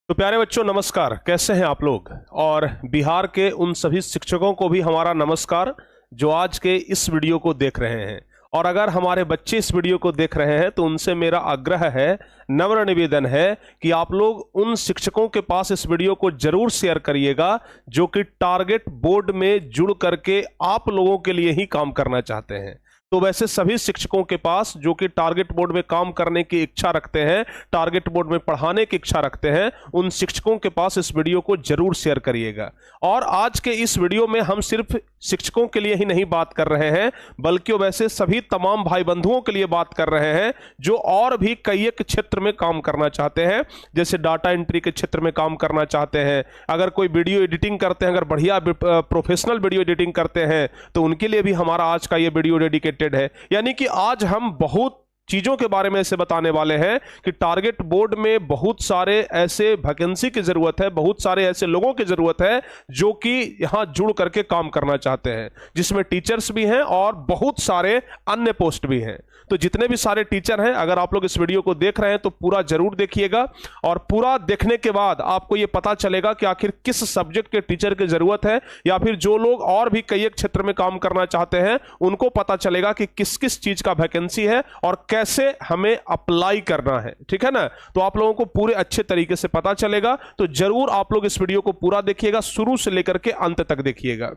तो प्यारे बच्चों नमस्कार, कैसे हैं आप लोग। और बिहार के उन सभी शिक्षकों को भी हमारा नमस्कार जो आज के इस वीडियो को देख रहे हैं। और अगर हमारे बच्चे इस वीडियो को देख रहे हैं तो उनसे मेरा आग्रह है, नम्र निवेदन है कि आप लोग उन शिक्षकों के पास इस वीडियो को जरूर शेयर करिएगा जो कि टारगेट बोर्ड में जुड़ करके आप लोगों के लिए ही काम करना चाहते हैं। तो वैसे सभी शिक्षकों के पास जो कि टारगेट बोर्ड में काम करने की इच्छा रखते हैं, टारगेट बोर्ड में पढ़ाने की इच्छा रखते हैं, उन शिक्षकों के पास इस वीडियो को जरूर शेयर करिएगा। और आज के इस वीडियो में हम सिर्फ शिक्षकों के लिए ही नहीं बात कर रहे हैं, बल्कि वैसे सभी तमाम भाई बंधुओं के लिए बात कर रहे हैं जो और भी कई एक क्षेत्र में काम करना चाहते हैं। जैसे डाटा एंट्री के क्षेत्र में काम करना चाहते हैं, अगर कोई वीडियो एडिटिंग करते हैं, अगर बढ़िया प्रोफेशनल वीडियो एडिटिंग करते हैं तो उनके लिए भी हमारा आज का ये वीडियो डेडिकेटेड है। यानी कि आज हम बहुत चीजों के बारे में ऐसे बताने वाले हैं कि टारगेट बोर्ड में बहुत सारे ऐसे वैकेंसी की जरूरत है, बहुत सारे ऐसे लोगों की जरूरत है जो कि यहां जुड़ करके काम करना चाहते हैं, जिसमें टीचर्स भी हैं और बहुत सारे अन्य पोस्ट भी हैं। तो जितने भी सारे टीचर हैं, अगर आप लोग इस वीडियो को देख रहे हैं तो पूरा जरूर देखिएगा। और पूरा देखने के बाद आपको यह पता चलेगा कि आखिर किस सब्जेक्ट के टीचर की जरूरत है, या फिर जो लोग और भी कई एक क्षेत्र में काम करना चाहते हैं उनको पता चलेगा कि किस किस चीज का वैकेंसी है और कैसे हमें अप्लाई करना है। ठीक है ना। तो आप लोगों को पूरे अच्छे तरीके से पता चलेगा। तो जरूर आप लोग इस वीडियो को पूरा देखिएगा, शुरू से लेकर के अंत तक देखिएगा।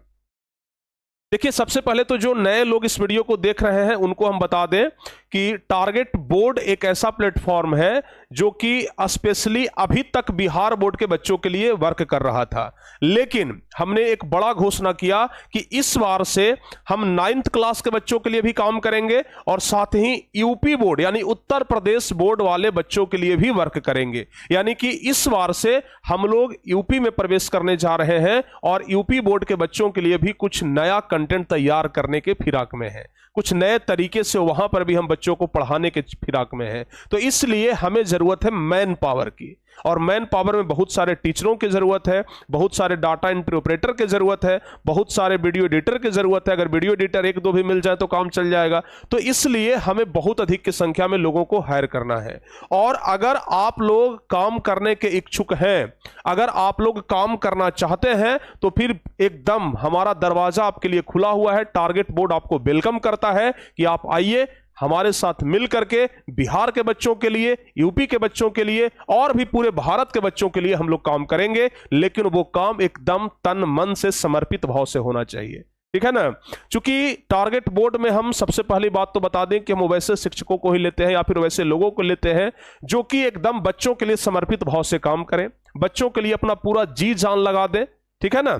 देखिए, सबसे पहले तो जो नए लोग इस वीडियो को देख रहे हैं उनको हम बता दें कि टारगेट बोर्ड एक ऐसा प्लेटफॉर्म है जो कि स्पेशली अभी तक बिहार बोर्ड के बच्चों के लिए वर्क कर रहा था, लेकिन हमने एक बड़ा घोषणा किया कि इस बार से हम 9th क्लास के बच्चों के लिए भी काम करेंगे और साथ ही यूपी बोर्ड यानी उत्तर प्रदेश बोर्ड वाले बच्चों के लिए भी वर्क करेंगे। यानी कि इस बार से हम लोग यूपी में प्रवेश करने जा रहे हैं और यूपी बोर्ड के बच्चों के लिए भी कुछ नया कंटेंट तैयार करने के फिराक में है, कुछ नए तरीके से वहां पर भी हम बच्चों को पढ़ाने के फिराक में हैं। तो इसलिए हमें जरूरत है मैन पावर की, और मैन पावर में बहुत सारे टीचरों की जरूरत है, बहुत सारे डाटा एंट्री ऑपरेटर की जरूरत है, बहुत सारे वीडियो एडिटर की जरूरत है। अगर वीडियो एडिटर एक दो भी मिल जाए तो काम चल जाएगा। तो इसलिए हमें बहुत अधिक की संख्या में लोगों को हायर करना है। और अगर आप लोग काम करने के इच्छुक हैं, अगर आप लोग काम करना चाहते हैं, तो फिर एकदम हमारा दरवाजा आपके लिए खुला हुआ है। टारगेट बोर्ड आपको वेलकम करता है कि आप आइए, हमारे साथ मिल करके बिहार के बच्चों के लिए, यूपी के बच्चों के लिए और भी पूरे भारत के बच्चों के लिए हम लोग काम करेंगे। लेकिन वो काम एकदम तन मन से समर्पित भाव से होना चाहिए। ठीक है ना। क्योंकि टारगेट बोर्ड में हम सबसे पहली बात तो बता दें कि हम वैसे शिक्षकों को ही लेते हैं या फिर वैसे लोगों को लेते हैं जो कि एकदम बच्चों के लिए समर्पित भाव से काम करें, बच्चों के लिए अपना पूरा जी जान लगा दें। ठीक है ना।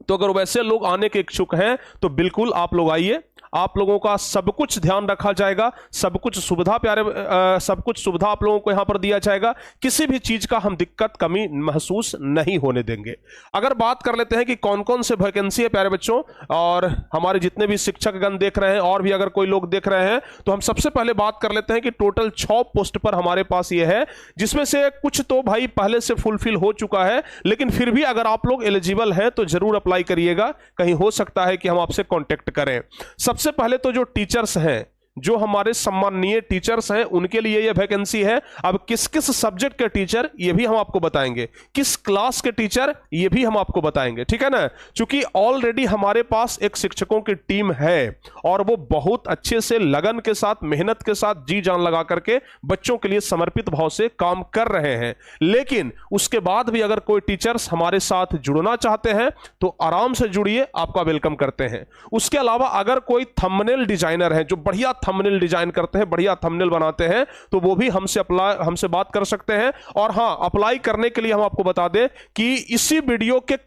तो अगर वैसे लोग आने के इच्छुक हैं तो बिल्कुल आप लोग आइए, आप लोगों का सब कुछ ध्यान रखा जाएगा, सब कुछ सुविधा सब कुछ सुविधा आप लोगों को यहां पर दिया जाएगा। किसी भी चीज का हम दिक्कत कमी महसूस नहीं होने देंगे। अगर बात कर लेते हैं कि कौन कौन से वैकेंसी है प्यारे बच्चों, और हमारे जितने भी शिक्षकगण देख रहे हैं और भी अगर कोई लोग देख रहे हैं, तो हम सबसे पहले बात कर लेते हैं कि टोटल 6 पोस्ट पर हमारे पास ये है, जिसमें से कुछ तो भाई पहले से फुलफिल हो चुका है, लेकिन फिर भी अगर आप लोग एलिजिबल हैं तो जरूर अप्लाई करिएगा। कहीं हो सकता है कि हम आपसे कॉन्टेक्ट करें। सबसे पहले तो जो टीचर्स हैं, जो हमारे सम्माननीय टीचर्स हैं, उनके लिए यह वैकेंसी है। अब किस किस सब्जेक्ट के टीचर ये भी हम आपको बताएंगे, किस क्लास के टीचर ये भी हम आपको बताएंगे। ठीक है ना। क्योंकि ऑलरेडी हमारे पास एक शिक्षकों की टीम है और वो बहुत अच्छे से लगन के साथ, मेहनत के साथ, जी जान लगा करके बच्चों के लिए समर्पित भाव से काम कर रहे हैं। लेकिन उसके बाद भी अगर कोई टीचर्स हमारे साथ जुड़ना चाहते हैं तो आराम से जुड़िए, आपका वेलकम करते हैं। उसके अलावा अगर कोई थंबनेल डिजाइनर है जो बढ़िया थंबनेल डिजाइन करते हैं, बढ़िया थंबनेल बनाते हैं, तो वो भी हमसे बात कर सकते हैं। और हां, अप्लाई करने के लिए हम आपको बता दें कि इसी वीडियो के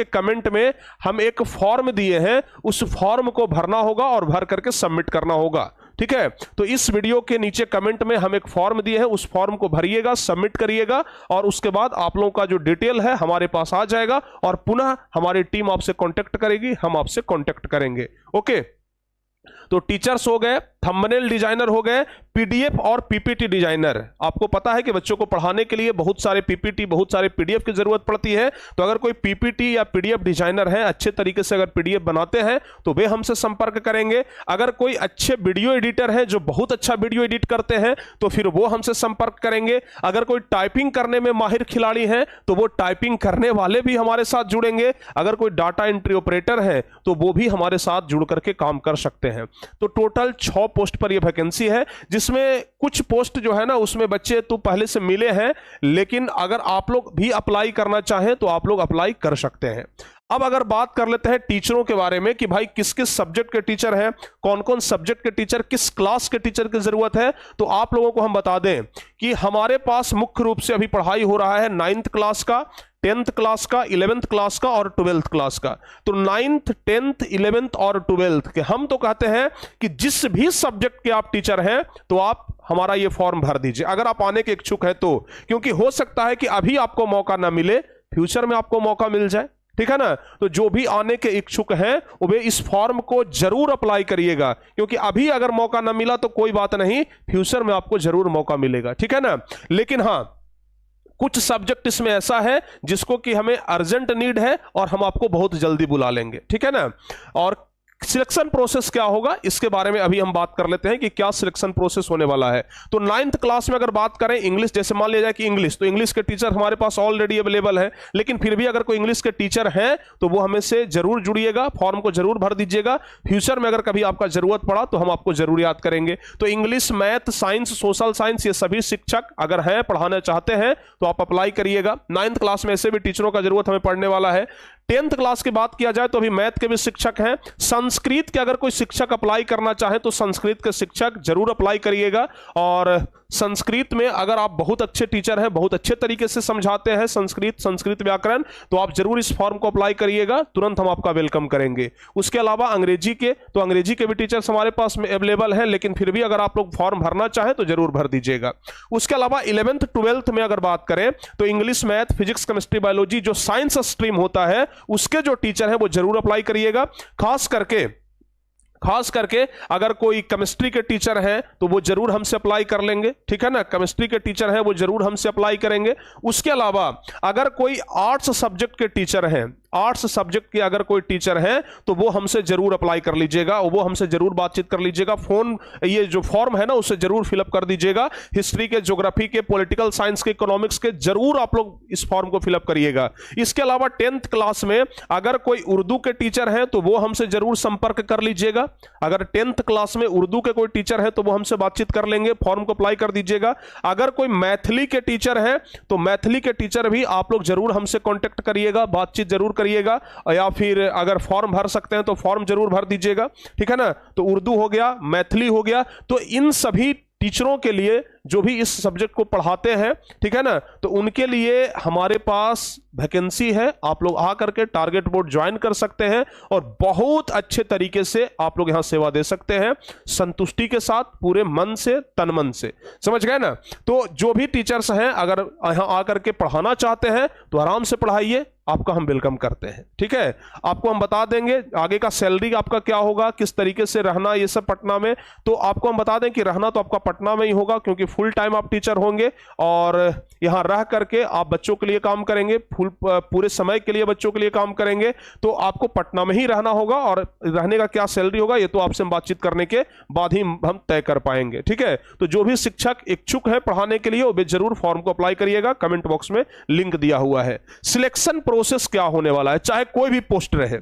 कमेंट में हम एक फॉर्म दिए हैं, उस फॉर्म को भरना होगा और भर करके सबमिट करना होगा। ठीक है। तो इस वीडियो के नीचे कमेंट में हम एक फॉर्म दिए हैं, उस फॉर्म को भरिएगा, सबमिट करिएगा और उसके बाद आप लोगों का जो डिटेल है हमारे पास आ जाएगा और पुनः हमारी टीम आपसे कांटेक्ट करेगी, हम आपसे कांटेक्ट करेंगे। ओके। तो टीचर्स हो गए, थंबनेल डिजाइनर हो गए, पीडीएफ और पीपीटी डिजाइनर। आपको पता है कि बच्चों को पढ़ाने के लिए बहुत सारे पीपीटी, बहुत सारे पीडीएफ की जरूरत पड़ती है। तो अगर कोई पीपीटी या पीडीएफ डिजाइनर है, अच्छे तरीके से अगर पीडीएफ बनाते हैं तो वे हमसे संपर्क करेंगे। अगर कोई अच्छे वीडियो एडिटर है जो बहुत अच्छा वीडियो एडिट करते हैं तो फिर वो हमसे संपर्क करेंगे। अगर कोई टाइपिंग करने में माहिर खिलाड़ी है तो वो टाइपिंग करने वाले भी हमारे साथ जुड़ेंगे। अगर कोई डाटा एंट्री ऑपरेटर है तो वो भी हमारे साथ जुड़ करके काम कर सकते हैं। तो टोटल 6 पोस्ट पर यह वैकेंसी है, जिसमें कुछ पोस्ट जो है ना उसमें बच्चे तो पहले से मिले हैं, लेकिन अगर आप लोग भी अप्लाई करना चाहें तो आप लोग अप्लाई कर सकते हैं। अब अगर बात कर लेते हैं टीचरों के बारे में कि भाई किस किस सब्जेक्ट के टीचर हैं, कौन कौन सब्जेक्ट के टीचर, किस क्लास के टीचर की जरूरत है, तो आप लोगों को हम बता दें कि हमारे पास मुख्य रूप से अभी पढ़ाई हो रहा है 9th क्लास का, 10th क्लास का, 11th क्लास का और 12th क्लास का। तो 9th, 10th, 11th और 12th के हम तो कहते हैं कि जिस भी सब्जेक्ट के आप टीचर हैं तो आप हमारा ये फॉर्म भर दीजिए, अगर आप आने के इच्छुक है तो। क्योंकि हो सकता है कि अभी आपको मौका ना मिले, फ्यूचर में आपको मौका मिल जाए, ठीक है ना। तो जो भी आने के इच्छुक हैं वे इस फॉर्म को जरूर अप्लाई करिएगा, क्योंकि अभी अगर मौका ना मिला तो कोई बात नहीं, फ्यूचर में आपको जरूर मौका मिलेगा, ठीक है ना। लेकिन हां, कुछ सब्जेक्ट इसमें ऐसा है जिसको कि हमें अर्जेंट नीड है और हम आपको बहुत जल्दी बुला लेंगे, ठीक है ना। और सिलेक्शन प्रोसेस क्या होगा इसके बारे में अभी हम बात कर लेते हैं कि क्या सिलेक्शन प्रोसेस होने वाला है। तो 9th क्लास में अगर बात करें इंग्लिश, जैसे मान लिया जाए कि इंग्लिश, तो इंग्लिश के टीचर हमारे पास ऑलरेडी अवेलेबल है, लेकिन फिर भी अगर कोई इंग्लिश के टीचर हैं तो वो हमें से जरूर जुड़िएगा, फॉर्म को जरूर भर दीजिएगा। फ्यूचर में अगर कभी आपका जरूरत पड़ा तो हम आपको जरूर याद करेंगे। तो English, math, science, social science, ये सभी शिक्षक अगर हैं, पढ़ाना चाहते हैं तो आप अप्लाई करिएगा। 9th क्लास में ऐसे भी टीचरों का जरूरत हमें पढ़ने वाला है। 10th क्लास की बात किया जाए तो अभी मैथ के भी शिक्षक हैं। संस्कृत के अगर कोई शिक्षक अप्लाई करना चाहे तो संस्कृत के शिक्षक जरूर अप्लाई करिएगा। और संस्कृत में अगर आप बहुत अच्छे टीचर हैं, बहुत अच्छे तरीके से समझाते हैं संस्कृत व्याकरण, तो आप जरूर इस फॉर्म को अप्लाई करिएगा, तुरंत हम आपका वेलकम करेंगे। उसके अलावा अंग्रेजी के, तो अंग्रेजी के भी टीचर्स हमारे पास में अवेलेबल हैं, लेकिन फिर भी अगर आप लोग फॉर्म भरना चाहें तो जरूर भर दीजिएगा। उसके अलावा 11th 12th में अगर बात करें तो English, math, physics, chemistry, biology जो साइंस स्ट्रीम होता है उसके जो टीचर हैं वो जरूर अप्लाई करिएगा। खास करके अगर कोई केमिस्ट्री के टीचर हैं तो वो जरूर हमसे अप्लाई कर लेंगे, ठीक है ना। केमिस्ट्री के टीचर हैं वो जरूर हमसे अप्लाई करेंगे। उसके अलावा अगर कोई आर्ट्स सब्जेक्ट के टीचर हैं, आर्ट्स सब्जेक्ट के अगर कोई टीचर हैं तो वो हमसे जरूर अप्लाई कर लीजिएगा, वो हमसे जरूर बातचीत कर लीजिएगा। ये जो फॉर्म है ना उसे जरूर फिलअप कर दीजिएगा। हिस्ट्री के, ज्योग्राफी के, पॉलिटिकल साइंस के, इकोनॉमिक्स के, जरूर आप लोग इस फॉर्म को फिलअप करिएगा। इसके अलावा 10th क्लास में अगर कोई उर्दू के टीचर हैं तो वो हमसे जरूर संपर्क कर लीजिएगा। अगर 10th क्लास में उर्दू के कोई टीचर है तो वो हमसे बातचीत कर लेंगे, फॉर्म को अप्लाई कर दीजिएगा। अगर कोई मैथिली के टीचर है तो मैथिली के टीचर भी आप लोग जरूर हमसे कांटेक्ट करिएगा, बातचीत जरूर करिएगा, या फिर अगर फॉर्म भर सकते हैं तो फॉर्म जरूर भर दीजिएगा, ठीक है ना। तो उर्दू हो गया, मैथिली हो गया, तो इन सभी टीचरों के लिए जो भी इस सब्जेक्ट को पढ़ाते हैं, ठीक है ना, तो उनके लिए हमारे पास वैकेंसी है। आप लोग आकर के टारगेट बोर्ड ज्वाइन कर सकते हैं और बहुत अच्छे तरीके से आप लोग यहां सेवा दे सकते हैं, संतुष्टि के साथ, पूरे मन से, तन मन से, समझ गए ना। तो जो भी टीचर्स हैं अगर यहां आकर के पढ़ाना चाहते हैं तो आराम से पढ़ाइए, आपका हम वेलकम करते हैं, ठीक है। आपको हम बता देंगे आगे का सैलरी आपका क्या होगा, किस तरीके से रहना, ये सब पटना में। तो आपको हम बता दें कि रहना तो आपका पटना में ही होगा, क्योंकि फुल टाइम आप टीचर होंगे और यहां रह करके आप बच्चों के लिए काम करेंगे, पूरे समय के लिए बच्चों के लिए काम करेंगे। तो आपको पटना में ही रहना होगा और रहने का क्या सैलरी होगा ये तो आपसे हम बातचीत करने के बाद ही हम तय कर पाएंगे, ठीक है। तो जो भी शिक्षक इच्छुक है पढ़ाने के लिए वो जरूर फॉर्म को अप्लाई करिएगा, कमेंट बॉक्स में लिंक दिया हुआ है। सिलेक्शन प्रोसेस क्या होने वाला है, चाहे कोई भी पोस्ट रहे,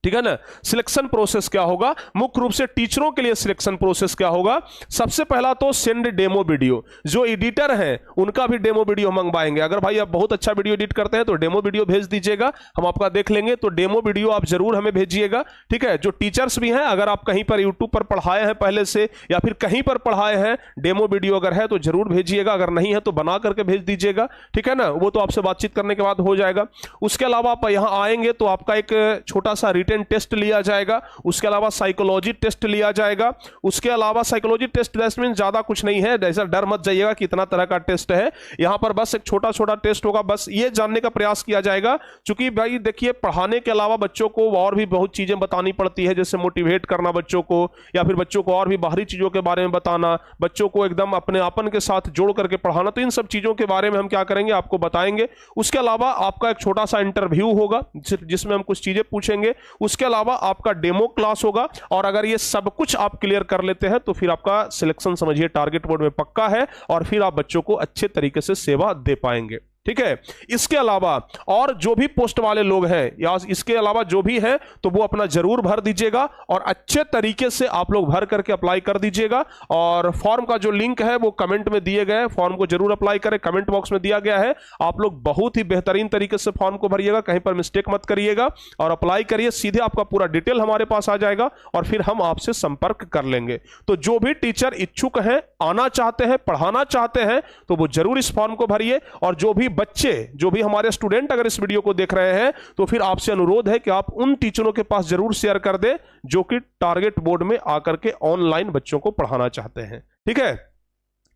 ठीक है ना। सिलेक्शन प्रोसेस क्या होगा, मुख्य रूप से टीचरों के लिए सिलेक्शन प्रोसेस क्या होगा। सबसे पहला तो सेंड डेमो वीडियो, जो एडिटर हैं उनका भी डेमो वीडियो मंगवाएंगे। अगर भाई आप बहुत अच्छा वीडियो एडिट करते हैं तो डेमो वीडियो भेज दीजिएगा, हम आपका देख लेंगे। तो डेमो वीडियो आप जरूर हमें भेजिएगा, ठीक है। जो टीचर्स भी हैं, अगर आप कहीं पर यूट्यूब पर पढ़ाए हैं पहले से या फिर कहीं पर पढ़ाए हैं, डेमो वीडियो अगर है तो जरूर भेजिएगा, अगर नहीं है तो बना करके भेज दीजिएगा, ठीक है ना। वो तो आपसे बातचीत करने के बाद हो जाएगा। उसके अलावा आप यहां आएंगे तो आपका एक छोटा सा रिटन टेस्ट लिया जाएगा, उसके अलावा साइकोलॉजी टेस्ट लिया जाएगा। उसके अलावा साइकोलॉजी टेस्ट मीन ज्यादा कुछ नहीं है, ऐसा डर मत जाइएगा कि इतना तरह का टेस्ट है, यहां पर बस एक छोटा छोटा टेस्ट होगा, बस ये जानने का प्रयास किया जाएगा। क्योंकि भाई देखिए, पढ़ाने के अलावा बच्चों को और भी बहुत चीजें बतानी पड़ती है, जैसे मोटिवेट करना बच्चों को, या फिर बच्चों को और भी बाहरी चीजों के बारे में बताना, बच्चों को एकदम अपने आपन के साथ जोड़ करके पढ़ाना। तो इन सब चीजों के बारे में हम क्या करेंगे, आपको बताएंगे। उसके अलावा आपका एक छोटा सा इंटरव्यू होगा जिसमें हम कुछ चीजें पूछेंगे। उसके अलावा आपका डेमो क्लास होगा, और अगर ये सब कुछ आप क्लियर कर लेते हैं तो फिर आपका सिलेक्शन समझिए टारगेट बोर्ड में पक्का है, और फिर आप बच्चों को अच्छे तरीके से सेवा दे पाएंगे। ठीक है। इसके अलावा और जो भी पोस्ट वाले लोग हैं या इसके अलावा जो भी है, तो वो अपना जरूर भर दीजिएगा, और अच्छे तरीके से आप लोग भर करके अप्लाई कर दीजिएगा। और फॉर्म का जो लिंक है वो कमेंट में दिए गए, फॉर्म को जरूर अप्लाई करें, कमेंट बॉक्स में दिया गया है। आप लोग बहुत ही बेहतरीन तरीके से फॉर्म को भरिएगा, कहीं पर मिस्टेक मत करिएगा, और अप्लाई करिए। सीधे आपका पूरा डिटेल हमारे पास आ जाएगा, और फिर हम आपसे संपर्क कर लेंगे। तो जो भी टीचर इच्छुक हैं, आना चाहते हैं, पढ़ाना चाहते हैं, तो वो जरूर इस फॉर्म को भरिए। और जो भी बच्चे, जो भी हमारे स्टूडेंट अगर इस वीडियो को देख रहे हैं, तो फिर आपसे अनुरोध है कि आप उन टीचरों के पास जरूर शेयर कर दें जो कि टारगेट बोर्ड में आकर के ऑनलाइन बच्चों को पढ़ाना चाहते हैं। ठीक है।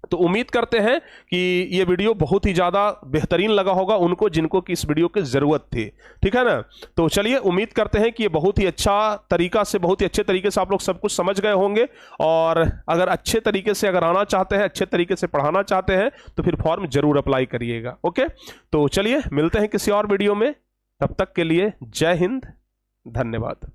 तो उम्मीद करते हैं कि ये वीडियो बहुत ही ज्यादा बेहतरीन लगा होगा उनको जिनको कि इस वीडियो की जरूरत थी। ठीक है ना। तो चलिए, उम्मीद करते हैं कि ये बहुत ही अच्छा तरीका से, बहुत ही अच्छे तरीके से आप लोग सब कुछ समझ गए होंगे। और अगर अच्छे तरीके से अगर आना चाहते हैं, अच्छे तरीके से पढ़ाना चाहते हैं, तो फिर फॉर्म जरूर अप्लाई करिएगा। ओके। तो चलिए, मिलते हैं किसी और वीडियो में। तब तक के लिए जय हिंद, धन्यवाद।